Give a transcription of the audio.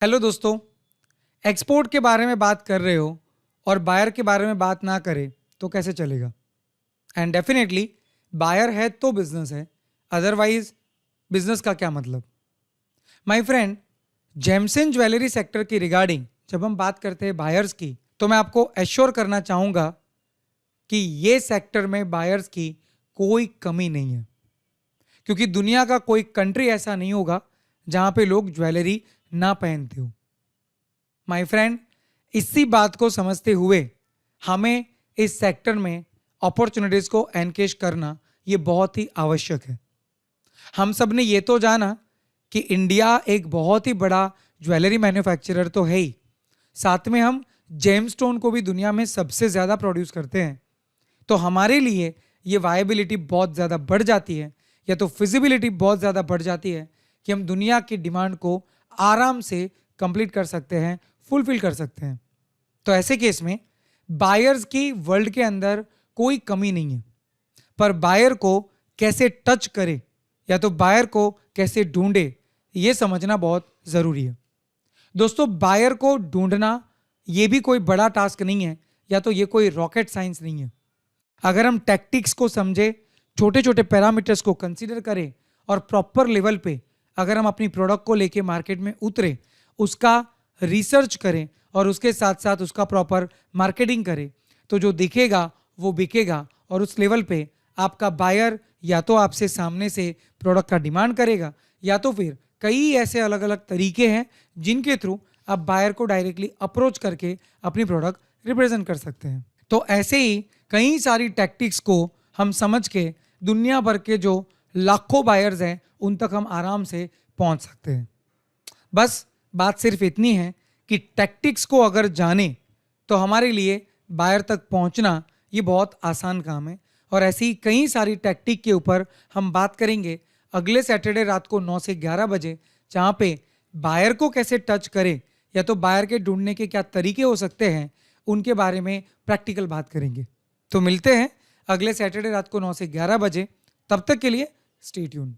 Hello दोस्तों। Export के बारे में बात कर रहे हो और बायर के बारे में बात ना करें तो कैसे चलेगा। एंड डेफिनेटली बायर है तो बिजनेस है, अदरवाइज बिजनेस का क्या मतलब। My friend, gems and jewellery sector की रिगार्डिंग जब हम बात करते हैं बायर्स की, तो मैं आपको एश्योर करना चाहूंगा कि ये सेक्टर में बायर्स की कोई कमी नहीं है, क्योंकि दुनिया का कोई कंट्री ऐसा नहीं होगा जहां पे लोग ज्वेलरी ना पहनते हो। माय फ्रेंड, इसी बात को समझते हुए हमें इस सेक्टर में अपॉर्चुनिटीज को एनकेश करना ये बहुत ही आवश्यक है। हम सब ने ये तो जाना कि इंडिया एक बहुत ही बड़ा ज्वेलरी मैन्युफैक्चरर तो है ही, साथ में हम जेमस्टोन को भी दुनिया में सबसे ज़्यादा प्रोड्यूस करते हैं। तो हमारे लिए ये वायबिलिटी बहुत ज़्यादा बढ़ जाती है, या तो फिजिबिलिटी बहुत ज़्यादा बढ़ जाती है कि हम दुनिया की डिमांड को आराम से कंप्लीट कर सकते हैं, फुलफिल कर सकते हैं। तो ऐसे केस में बायर्स की वर्ल्ड के अंदर कोई कमी नहीं है, पर बायर को कैसे टच करे या तो बायर को कैसे ढूंढे, ये समझना बहुत ज़रूरी है। दोस्तों, बायर को ढूंढना ये भी कोई बड़ा टास्क नहीं है, या तो ये कोई रॉकेट साइंस नहीं है। अगर हम टैक्टिक्स को समझे, छोटे छोटे पैरामीटर्स को कंसीडर करें और प्रॉपर लेवल पे अगर हम अपनी प्रोडक्ट को लेके मार्केट में उतरे, उसका रिसर्च करें और उसके साथ साथ उसका प्रॉपर मार्केटिंग करें, तो जो दिखेगा वो बिकेगा। और उस लेवल पे आपका बायर या तो आपसे सामने से प्रोडक्ट का डिमांड करेगा, या तो फिर कई ऐसे अलग अलग तरीके हैं जिनके थ्रू आप बायर को डायरेक्टली अप्रोच करके अपनी प्रोडक्ट रिप्रेजेंट कर सकते हैं। तो ऐसे ही कई सारी टैक्टिक्स को हम समझ के दुनिया भर के जो लाखों बायर्स हैं उन तक हम आराम से पहुंच सकते हैं। बस बात सिर्फ इतनी है कि टैक्टिक्स को अगर जाने तो हमारे लिए बायर तक पहुंचना ये बहुत आसान काम है। और ऐसी कई सारी टैक्टिक के ऊपर हम बात करेंगे अगले सैटरडे रात को 9 से 11 बजे, जहाँ पे बायर को कैसे टच करें या तो बायर के ढूंढने के क्या तरीके हो सकते हैं, उनके बारे में प्रैक्टिकल बात करेंगे। तो मिलते हैं अगले सैटरडे रात को 9 से 11 बजे। तब तक के लिए स्टे ट्यून।